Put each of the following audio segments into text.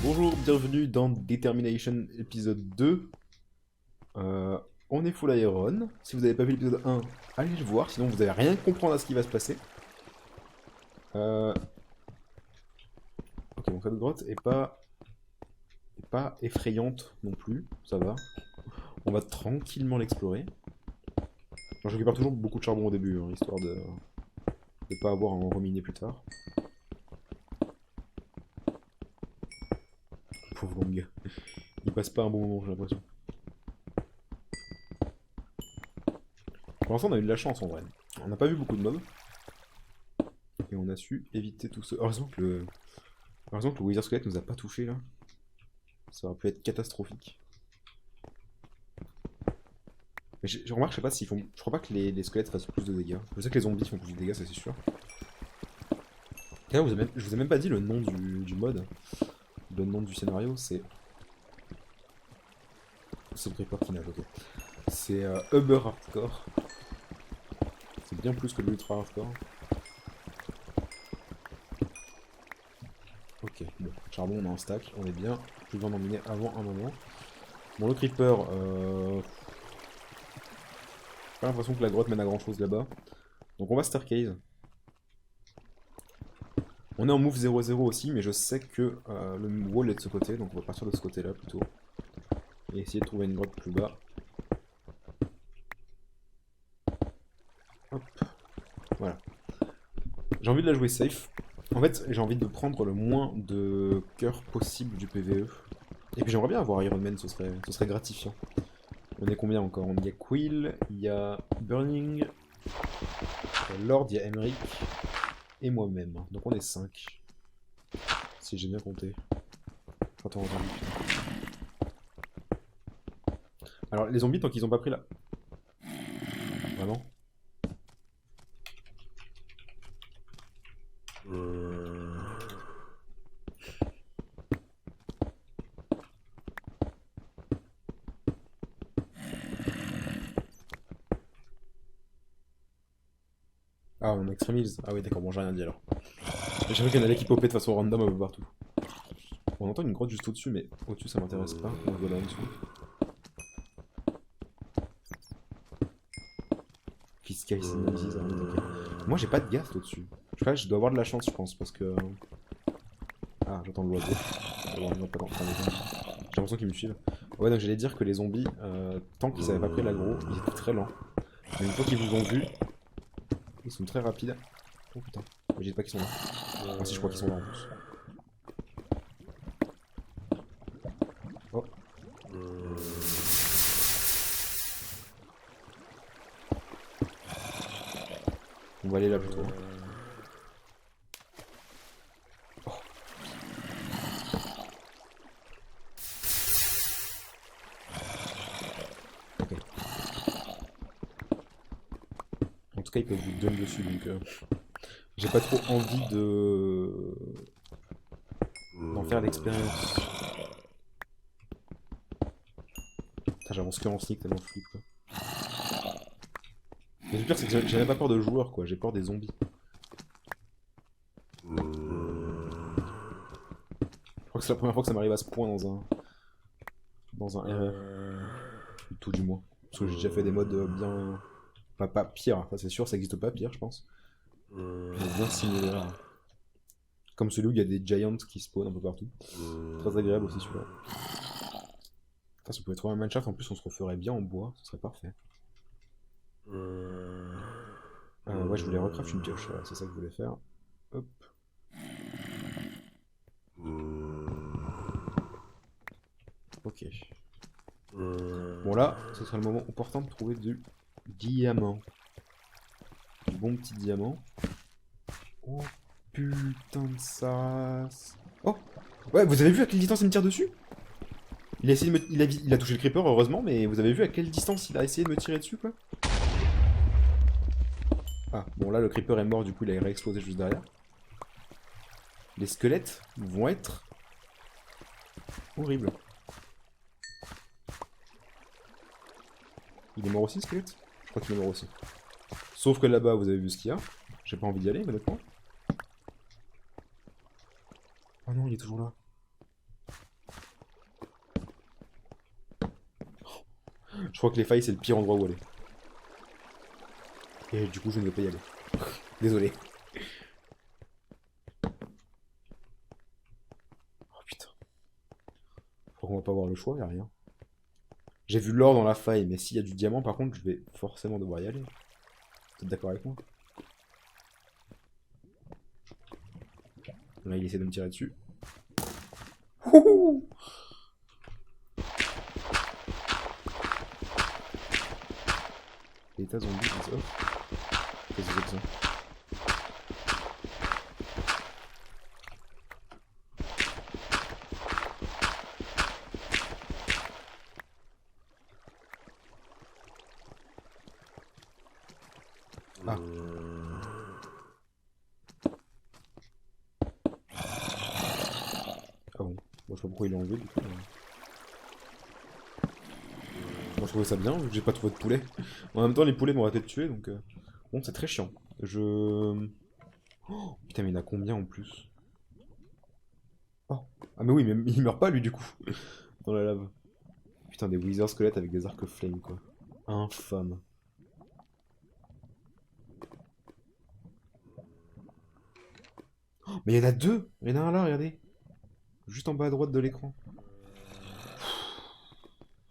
Bonjour, bienvenue dans Determination épisode 2. On est full Iron. Si vous n'avez pas vu l'épisode 1, allez le voir, sinon vous n'allez rien comprendre à ce qui va se passer. Ok, donc cette grotte est pas effrayante non plus, ça va. On va tranquillement l'explorer. Je récupère toujours beaucoup de charbon au début, hein, histoire de ne pas avoir à en reminer plus tard. Pauvre gars. Il passe pas un bon moment, j'ai l'impression. Pour l'instant, on a eu de la chance en vrai. On n'a pas vu beaucoup de mobs. Et on a su éviter tout ça. Heureusement que le Wither Squelette nous a pas touché là. Ça aurait pu être catastrophique. Mais je remarque, je sais pas s'ils font. Je crois pas que les squelettes fassent plus de dégâts. Je sais que les zombies font plus de dégâts, ça c'est sûr. D'ailleurs, je vous ai même pas dit le nom du mode. Le nom du scénario, c'est. C'est le Creeper qui nage, ok. C'est Uber Hardcore. C'est bien plus que l'Ultra Hardcore. Ok, bon, charbon, on a un stack, on est bien. Plus besoin d'en miner avant un moment. Bon, le Creeper, j'ai pas l'impression que la grotte mène à grand chose là-bas. Donc on va Staircase. On est en move 0-0 aussi, mais je sais que le wall est de ce côté, donc on va partir de ce côté-là plutôt. Et essayer de trouver une grotte plus bas. Hop. Voilà. J'ai envie de la jouer safe. En fait, j'ai envie de prendre le moins de cœurs possible du PvE. Et puis j'aimerais bien avoir Iron Man, ce serait gratifiant. On est combien encore? Il y a Quill, il y a Burning, il y a Lord, il y a Emmerich, et moi-même. Donc on est 5. Si j'ai bien compté. Attends, alors les zombies, tant qu'ils ont pas pris là. Vraiment? Ah, on extremise. Ah oui, d'accord, bon, j'ai rien dit alors. J'ai cru qu'il y en avait qui popaient de façon random un peu partout. On entend une grotte juste au-dessus, mais au-dessus ça m'intéresse pas. On va là en dessous. Fiscal Noises, ok. Moi j'ai pas de gaz au-dessus. Je dois avoir de la chance, je pense, parce que. Ah, j'entends le l'oiseau. J'ai l'impression qu'ils me suivent. Ouais, donc j'allais dire que les zombies, tant qu'ils avaient pas pris l'aggro, ils étaient très lents. Mais une fois qu'ils vous ont vu, ils sont très rapides. Oh putain, je dis pas qu'ils sont là. Ah si, je crois qu'ils sont là en plus. Oh. On va aller là plutôt. Oh. Ok. En tout cas, ils peuvent vous donner dessus, donc j'ai pas trop envie d'en faire l'expérience. Putain, j'avance que en sneak tellement je flippe quoi. Mais le pire c'est que j'avais pas peur de joueurs quoi, j'ai peur des zombies. Je crois que c'est la première fois que ça m'arrive à ce point dans un RR. Tout du moins. Parce que j'ai déjà fait des modes bien. Pas pire, ça c'est sûr, ça existe pas pire je pense. Mais bien similaire. Comme celui où il y a des giants qui spawnent un peu partout. Très agréable aussi celui-là. Putain, si on pouvait trouver un mineshaft, en plus on se referait bien en bois, ce serait parfait. Ouais, je voulais recraft une pioche, c'est ça que je voulais faire. Hop. Ok. Bon là, ce sera le moment opportun de trouver du diamant. Du bon petit diamant. Oh putain de ça. Oh ouais, vous avez vu à quelle distance il me tire dessus? Il a essayé de me... il a touché le creeper heureusement, mais vous avez vu à quelle distance il a essayé de me tirer dessus quoi? Ah bon là le creeper est mort, du coup il a réexplosé juste derrière. Les squelettes vont être horribles. Il est mort aussi, le squelette? Je crois qu'il est mort aussi. Sauf que là-bas, vous avez vu ce qu'il y a. J'ai pas envie d'y aller, honnêtement. Oh non, il est toujours là. Je crois que les failles, c'est le pire endroit où aller. Et du coup, je ne vais pas y aller. Désolé. Oh putain. Je crois qu'on va pas avoir le choix, y a rien. J'ai vu l'or dans la faille, mais s'il y a du diamant, par contre, je vais forcément devoir y aller. Vous êtes d'accord avec moi? Là, il essaie de me tirer dessus. Ouhou. L'état zombie, c'est off. Qu'est-ce que c'est que ça? Ah. Ah bon. Moi, je sais pas pourquoi il l'a enlevé, du coup. Moi, je trouvais ça bien, vu que j'ai pas trouvé de poulet. En même temps, les poulets m'auraient peut-être tué, donc... Bon, c'est très chiant. Je... Oh, putain, mais il y en a combien en plus? Oh. Ah mais oui, mais il meurt pas lui du coup. Dans la lave. Putain, des wizards squelettes avec des arcs flame quoi. Infâme. Oh, mais il y en a deux! Il y en a un là, regardez. Juste en bas à droite de l'écran.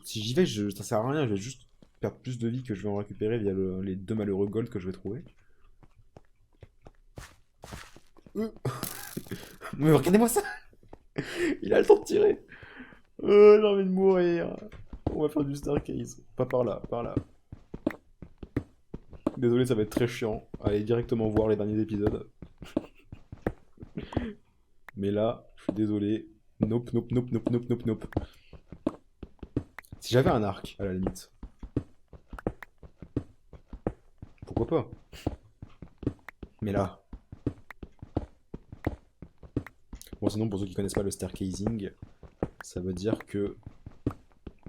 Si j'y vais, ça sert à rien, je vais juste perdre plus de vie que je vais en récupérer via les deux malheureux gold que je vais trouver. Mais regardez-moi ça! Il a le temps de tirer! J'ai envie de mourir! On va faire du Starcase. Pas par là, par là. Désolé, ça va être très chiant. Allez directement voir les derniers épisodes. Mais là, je suis désolé. Nope, nope, nope, nope, nope, nope, nope. Si j'avais un arc, à la limite. Pourquoi pas? Mais là. Bon, sinon, pour ceux qui connaissent pas le staircasing, ça veut dire que.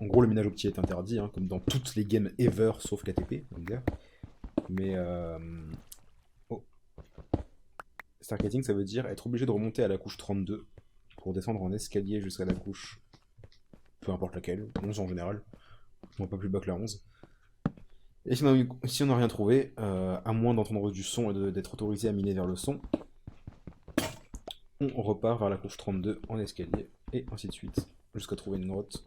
En gros, le ménage au petit est interdit, hein, comme dans toutes les games ever, sauf KTP, on va dire. Mais. Oh. Staircasing, ça veut dire être obligé de remonter à la couche 32 pour descendre en escalier jusqu'à la couche. Peu importe laquelle, 11 en général. Moi, pas plus bas que la 11. Et si on n'a rien trouvé, à moins d'entendre du son et d'être autorisé à miner vers le son, on repart vers la couche 32 en escalier, et ainsi de suite, jusqu'à trouver une grotte.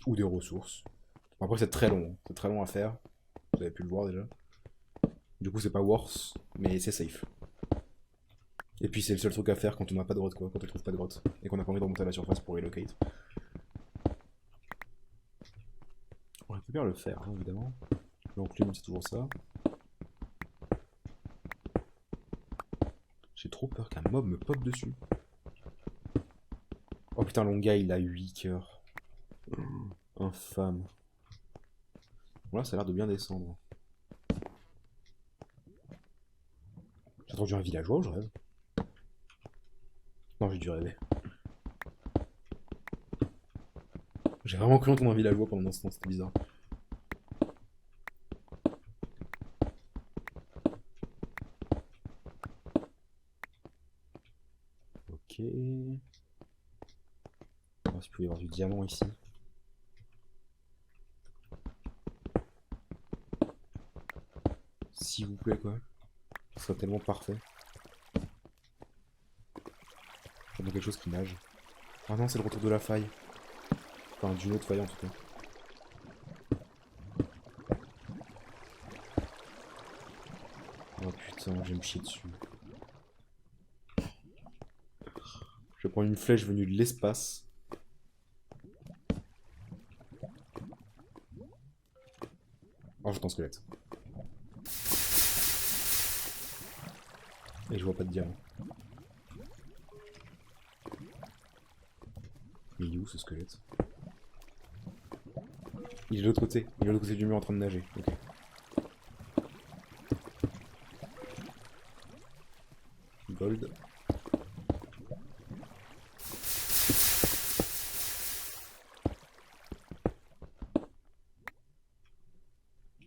Ou des ressources. Bon, après c'est très long à faire, vous avez pu le voir déjà. Du coup c'est pas worse, mais c'est safe. Et puis c'est le seul truc à faire quand on n'a pas de grotte, quoi, quand on trouve pas de grotte, et qu'on a pas envie de remonter à la surface pour relocate. On récupère le fer, hein, évidemment. L'enclume c'est toujours ça. J'ai trop peur qu'un mob me pop dessus. Oh putain, Longa il a 8 cœurs. Infâme. Bon là ça a l'air de bien descendre. J'ai entendu un villageois ou je rêve? Non, j'ai dû rêver. J'ai vraiment cru entendre un villageois pendant un instant, c'était bizarre. Ok. On va se peut y avoir du diamant ici. S'il vous plaît, quoi. Ce serait tellement parfait. Comme quelque chose qui nage. Ah non, c'est le retour de la faille. Enfin, d'une autre faille en tout cas. Oh putain, je vais me chier dessus. Je vais prendre une flèche venue de l'espace. Oh, j'entends squelette. Et je vois pas de diamant. Mais il est où ce squelette? Il est de l'autre côté. Il est de l'autre côté du mur en train de nager. Ok. Gold.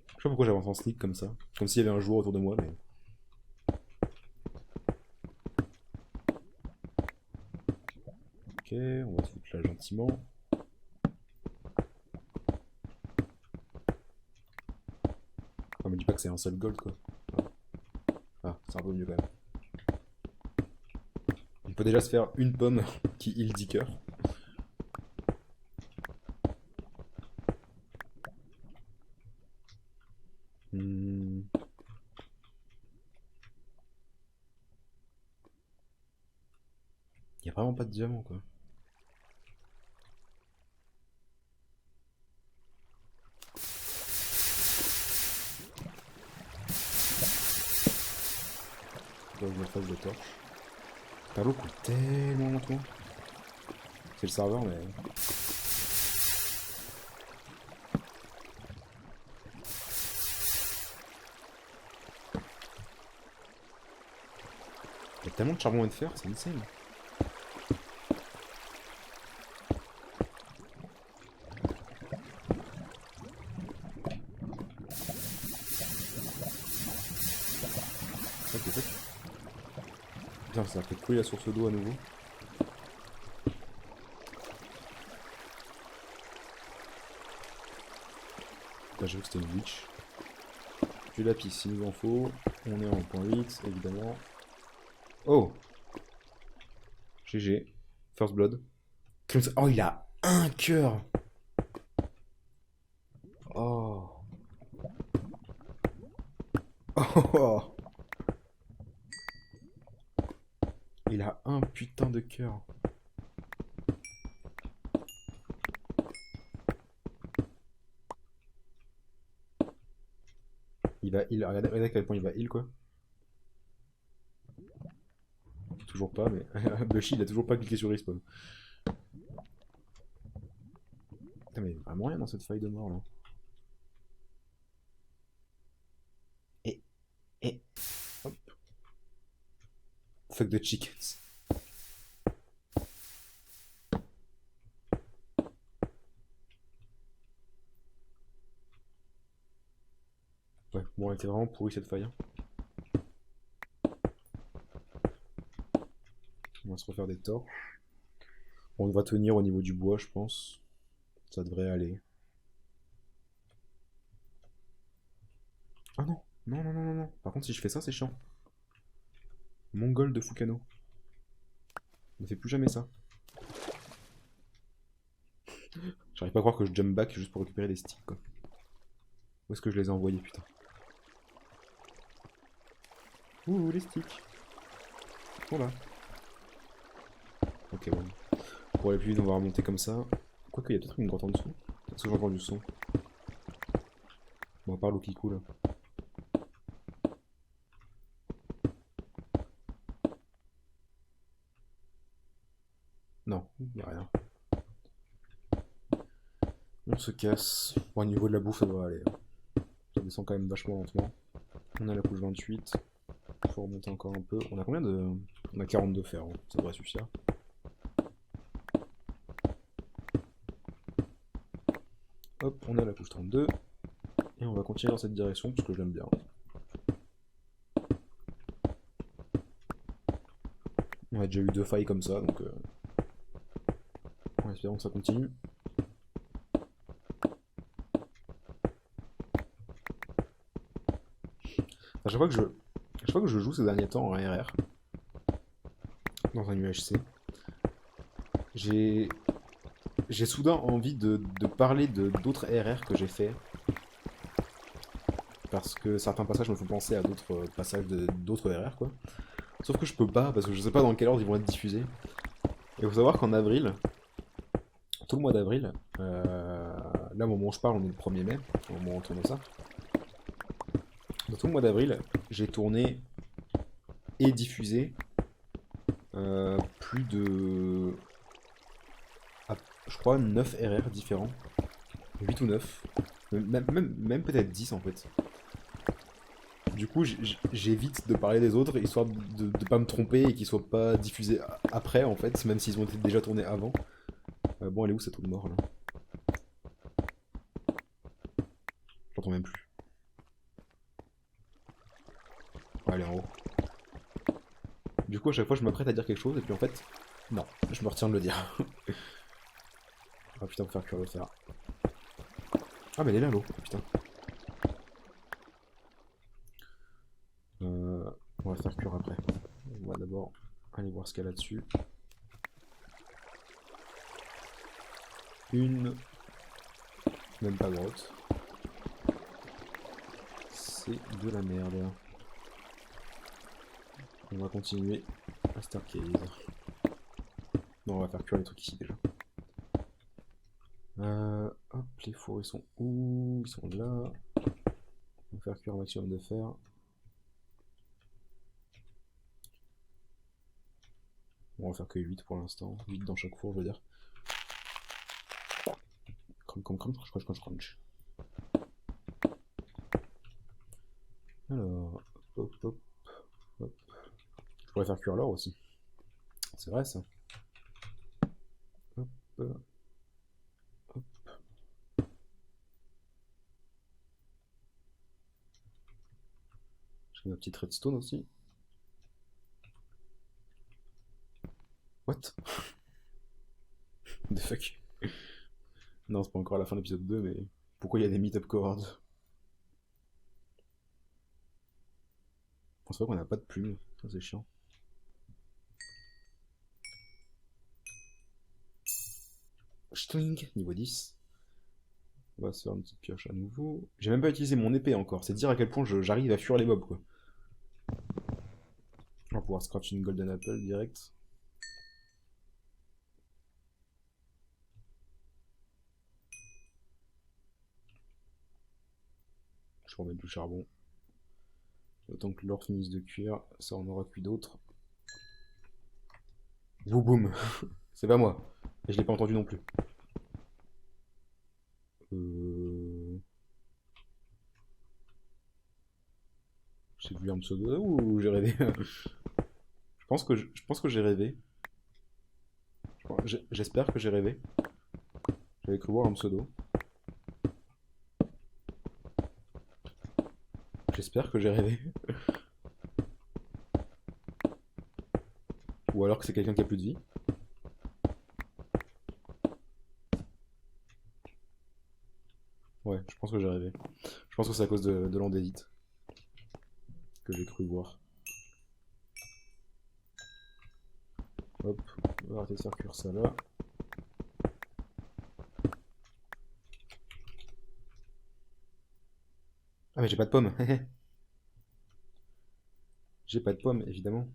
Je sais pas pourquoi j'avance en sneak comme ça. Comme s'il y avait un joueur autour de moi, mais... Ok, on va se foutre là gentiment. On me dit pas que c'est un seul gold, quoi. Ah, c'est un peu mieux quand même. On peut déjà se faire une pomme qui heal 10 cœurs. Y a vraiment pas de diamant, quoi. Faut que je me fasse des torches. Tableau coûte tellement lentement. C'est le serveur, mais... Y a tellement de charbon et de fer, c'est insane. Putain, ça a fait couler la source d'eau à nouveau. Là, j'ai vu que c'était une witch. Du lapis, s'il nous en faut. On est en point 8, évidemment. Oh! GG. First blood. Oh, il a un cœur! Oh! Oh! Il a un putain de cœur. Il va heal. Regardez à quel point il va heal, quoi. Toujours pas, mais... Bushi, il a toujours pas cliqué sur respawn. Putain, mais il y a vraiment rien dans cette faille de mort, là. Et... Hop. Fuck the chickens. Ouais, bon, elle était vraiment pourrie cette faille. Hein. On va se refaire des torts. On va tenir au niveau du bois, je pense. Ça devrait aller. Ah non, non, non, non, non, non. Par contre, si je fais ça, c'est chiant. Mongol de Fukano. Ne fais plus jamais ça. J'arrive pas à croire que je jump back juste pour récupérer des sticks, quoi. Où est-ce que je les ai envoyés, putain? Ouh, les sticks. Voilà. Ok, bon. Pour aller plus vite, on va remonter comme ça. Quoique, il y a peut-être une grotte en dessous. Est-ce que j'entends du son? Bon, à part l'eau qui coule. Non, il n'y a rien. On se casse. Bon, au niveau de la bouffe, ça va aller. Ça descend quand même vachement lentement. On a la couche 28. Il faut remonter encore un peu. On a combien de... On a 42 fer, hein. Ça devrait suffire. Hop, on a la couche 32. Et on va continuer dans cette direction parce que je l'aime bien. On a déjà eu 2 failles comme ça, donc... En espérant que ça continue. À chaque fois que je joue ces derniers temps en RR, dans un UHC, j'ai soudain envie de parler de d'autres RR que j'ai fait. Parce que certains passages me font penser à d'autres passages d'autres RR, quoi. Sauf que je peux pas, parce que je sais pas dans quel ordre ils vont être diffusés. Et il faut savoir qu'en avril, tout le mois d'avril, là au moment où je parle, on est le 1er mai, au moment où on tourne ça. Dans tout le mois d'avril, j'ai tourné et diffusé plus de, je crois, 9 RR différents. 8 ou 9. Même peut-être 10 en fait. Du coup, j'évite de parler des autres, histoire de pas me tromper et qu'ils soient pas diffusés après en fait, même s'ils ont été déjà tournés avant. Bon, elle est où cette trou mort là? J'entends même plus. Ouais, elle est en haut. Du coup, à chaque fois, je m'apprête à dire quelque chose, et puis en fait, non, je me retiens de le dire. Ah putain, faut faire cuire le fer. Ah, mais elle est là l'eau, putain. On va faire cuire après. On va d'abord aller voir ce qu'il y a là-dessus. Une. Même pas grotte. C'est de la merde. On va continuer à Starcase. Non, on va faire cuire les trucs ici déjà. Hop, les fours ils sont où? Ils sont là. On va faire cuire un maximum de fer. On va faire que 8 pour l'instant. 8 dans chaque four, je veux dire. Crunch. Alors, hop, hop, hop. Je pourrais faire cuire l'or aussi. C'est vrai ça. Hop, hop. J'ai ma petite redstone aussi. What? The fuck? Non, c'est pas encore la fin de l'épisode 2, mais pourquoi il y a des meet-up cohorts? C'est vrai qu'on n'a pas de plumes, ça c'est chiant. String, niveau 10. On va se faire une petite pioche à nouveau. J'ai même pas utilisé mon épée encore, c'est dire à quel point j'arrive à fuir les mobs quoi. On va pouvoir scratch une golden apple direct. Je vais remettre du charbon. Autant que l'or finisse de cuire, ça en aura cuit d'autres. Boum boum. C'est pas moi. Et je l'ai pas entendu non plus. J'ai vu un pseudo ou j'ai rêvé? Je pense que j'ai rêvé. J'espère que j'ai rêvé. J'avais cru voir un pseudo. J'espère que j'ai rêvé. Ou alors que c'est quelqu'un qui a plus de vie. Ouais, je pense que j'ai rêvé. Je pense que c'est à cause de l'endésite que j'ai cru voir. Hop, on va arrêter de faire cuire ça là. Ah mais j'ai pas de pommes. J'ai pas de pommes, évidemment.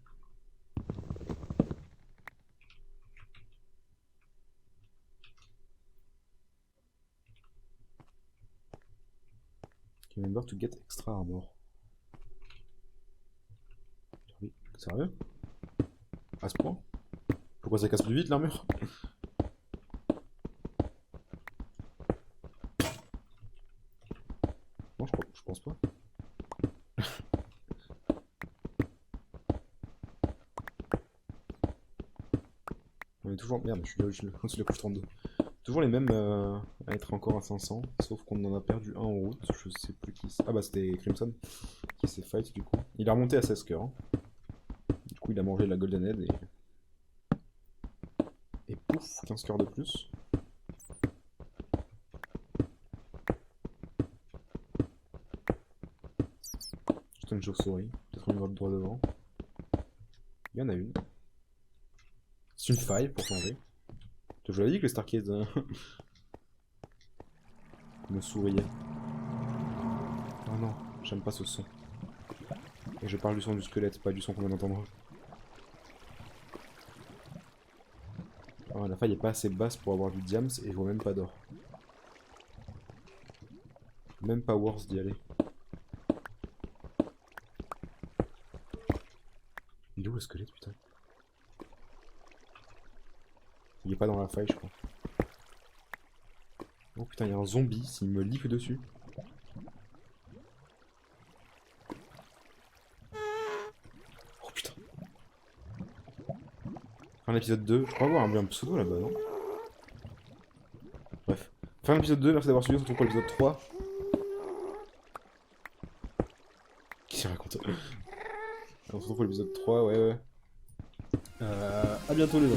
Remember to get extra armor. Oui, sérieux? À ce point? Pourquoi ça casse plus vite l'armure? Non, je pense pas. On est toujours. Merde, je suis au-dessus de la couche 32. Toujours les mêmes à être encore à 500, sauf qu'on en a perdu un en route. Je sais plus qui c'est. Ah bah c'était Crimson qui s'est fight du coup. Il a remonté à 16 coeurs. Hein. Du coup il a mangé la Golden Head et pouf, 15 coeurs de plus. Juste une chauve-souris, peut-être une grotte droit devant. Il y en a une. C'est une faille pour changer. Je vous l'avais dit que le Starcade me souriait. Oh non, j'aime pas ce son. Et je parle du son du squelette, pas du son qu'on vient d'entendre. Oh, la faille est pas assez basse pour avoir du diams et je vois même pas d'or. Même pas worth d'y aller. le squelette, putain. Il est pas dans la faille, je crois. Oh putain, il y a un zombie, s'il me lique dessus. Oh putain. Fin d'épisode 2. Je crois avoir un pseudo là-bas, non? Bref. Fin d'épisode 2, merci d'avoir suivi, on se retrouve pour l'épisode 3. Qu'est-ce qu'il raconte? On se retrouve pour l'épisode 3, ouais. À bientôt les gars.